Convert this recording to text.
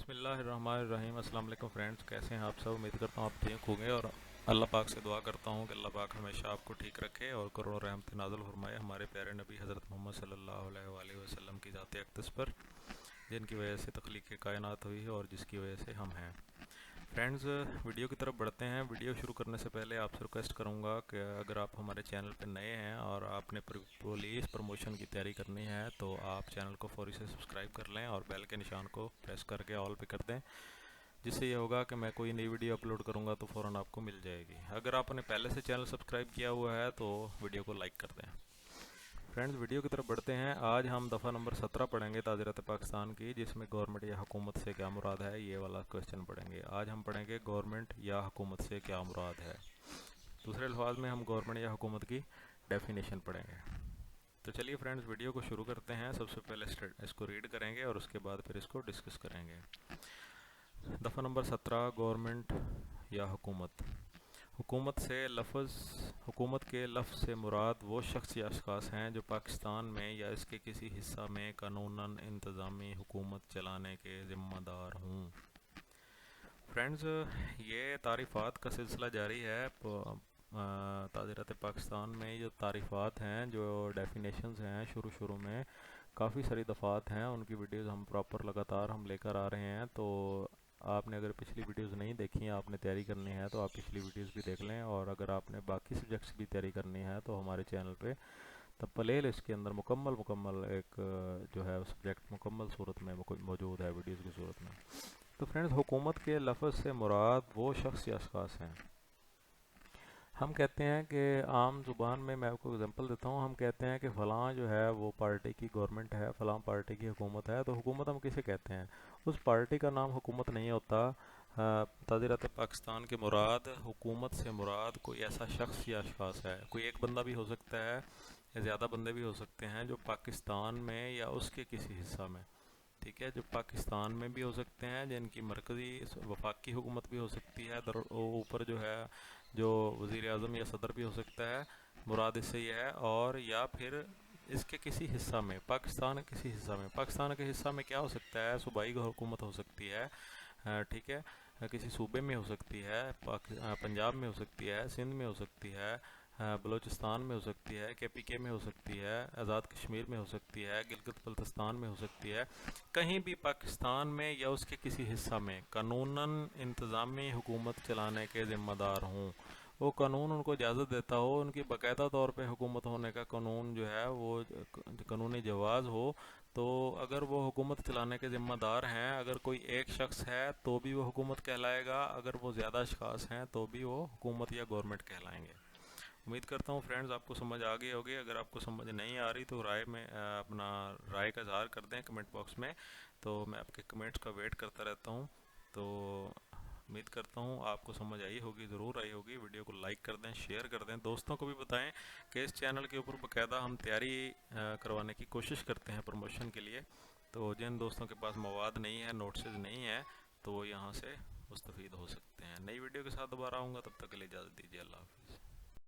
बिस्मिल्लाहिर्रहमानिर्रहीम। अस्सलाम वालेकुम फ्रेंड्स, कैसे हैं आप सब। उम्मीद करता हूँ आप ठीक होंगे और अल्लाह पाक से दुआ करता हूँ कि अल्लाह पाक हमेशा आपको ठीक रखे और करोड़ों रहमत नाज़िल फरमाए हमारे प्यारे नबी हज़रत मोहम्मद सल्लल्लाहु अलैहि वसल्लम की ज़ात अक़दस पर, जिनकी वजह से तख्लीक़ कायनात हुई है और जिसकी वजह से हम हैं। फ्रेंड्स, वीडियो की तरफ बढ़ते हैं। वीडियो शुरू करने से पहले आपसे रिक्वेस्ट करूंगा कि अगर आप हमारे चैनल पर नए हैं और आपने पुलिस प्रमोशन की तैयारी करनी है तो आप चैनल को फौरी से सब्सक्राइब कर लें और बेल के निशान को प्रेस करके ऑल पे कर दें, जिससे ये होगा कि मैं कोई नई वीडियो अपलोड करूंगा तो फ़ौरन आपको मिल जाएगी। अगर आपने पहले से चैनल सब्सक्राइब किया हुआ है तो वीडियो को लाइक कर दें। फ्रेंड्स, वीडियो की तरफ बढ़ते हैं। आज हम दफ़ा नंबर 17 पढ़ेंगे ताज़ीरात पाकिस्तान की, जिसमें गवर्नमेंट या हुकूमत से क्या मुराद है, ये वाला क्वेश्चन पढ़ेंगे। आज हम पढ़ेंगे गवर्नमेंट या हुकूमत से क्या मुराद है। दूसरे अल्फाज में हम गवर्नमेंट या हुकूमत की डेफिनेशन पढ़ेंगे। तो चलिए फ्रेंड्स, वीडियो को शुरू करते हैं। सबसे पहले इसको रीड करेंगे और उसके बाद फिर इसको डिस्कस करेंगे। दफ़ा नंबर 17, गवर्नमेंट या हुकूमत। हुकूमत के लफ्ज़ से मुराद वो शख्स या अशख़ास हैं जो पाकिस्तान में या इसके किसी हिस्सा में कानूनन इंतज़ामी हुकूमत चलाने के ज़िम्मेदार हों। फ्रेंड्स, ये तारीफ़ात का सिलसिला जारी है। ताज़ीरात पाकिस्तान में जो तारीफ़ात हैं, जो डेफिनेशंस हैं, शुरू में काफ़ी सारी दफ़ात हैं, उनकी वीडियोज़ हम प्रॉपर लगातार हम लेकर आ रहे हैं। तो आपने अगर पिछली वीडियोस नहीं देखी हैं, आपने तैयारी करनी है तो आप पिछली वीडियोस भी देख लें। और अगर आपने बाकी सब्जेक्ट्स की तैयारी करनी है तो हमारे चैनल पे तब प्ले लिस्ट के अंदर मुकम्मल एक जो है सब्जेक्ट मुकम्मल सूरत में मौजूद है, वीडियोस की सूरत में। तो फ्रेंड्स, हुकूमत के लफ्ज़ से मुराद वो शख्स या अशख़ास हैं। हम कहते हैं कि आम ज़ुबान में, मैं आपको एग्जांपल देता हूँ, हम कहते हैं कि फ़लाँ जो है वो पार्टी की गवर्नमेंट है, फ़लाँ पार्टी की हुकूमत है। तो हुकूमत हम किसे कहते हैं? उस पार्टी का नाम हुकूमत नहीं होता। ताज़ीरात पाकिस्तान के मुराद, हुकूमत से मुराद कोई ऐसा शख्स या अशख़ास है। कोई एक बंदा भी हो सकता है या ज़्यादा बंदे भी हो सकते हैं जो पाकिस्तान में या उसके किसी हिस्सा में, ठीक है, जो पाकिस्तान में भी हो सकते हैं, जिनकी मरकज़ी वफाकी हुकूमत भी हो सकती है, ऊपर जो है जो वज़ीर आज़म या सदर भी हो सकता है। मुराद इससे यह है। और या फिर इसके किसी हिस्सा में, पाकिस्तान के किसी हिस्सा में, पाकिस्तान के हिस्सा में क्या हो सकता है? सूबाई हुकूमत हो सकती है, ठीक है, किसी सूबे में हो सकती है, पंजाब में हो सकती है, सिंध में हो सकती है, बलूचिस्तान में हो सकती है, KPK में हो सकती है, आज़ाद कश्मीर में हो सकती है, गिलगित बल्तिस्तान में हो सकती है। कहीं भी पाकिस्तान में या उसके किसी हिस्सा में कानूनन इंतज़ामी हुकूमत चलाने के ज़िम्मेदार हों, वो कानून उनको इजाज़त देता हो, उनकी बाकायदा तौर पे हुकूमत होने का कानून जो है वो कानूनी जवाज़ हो, तो अगर वो हुकूमत चलाने के ज़िम्मेदार हैं, अगर कोई एक शख्स है तो भी वो हुकूमत कहलाएगा, अगर वो ज़्यादा अशख़ास हैं तो भी वो हुकूमत या गवर्नमेंट कहलाएंगे। उम्मीद करता हूँ फ्रेंड्स आपको समझ आ गई होगी। अगर आपको समझ नहीं आ रही तो अपना राय का इज़हार कर दें कमेंट बॉक्स में, तो मैं आपके कमेंट्स का वेट करता रहता हूँ। तो उम्मीद करता हूँ आपको समझ आई होगी, ज़रूर आई होगी। वीडियो को लाइक कर दें, शेयर कर दें, दोस्तों को भी बताएं कि इस चैनल के ऊपर बाकायदा हम तैयारी करवाने की कोशिश करते हैं प्रमोशन के लिए। तो जिन दोस्तों के पास मवाद नहीं है, नोट्सेज नहीं है, तो वो यहाँ से मुस्तफ़ीद हो सकते हैं। नई वीडियो के साथ दोबारा आऊँगा, तब तक के लिए इजाज़त दीजिए। अल्लाह हाफ़िज़।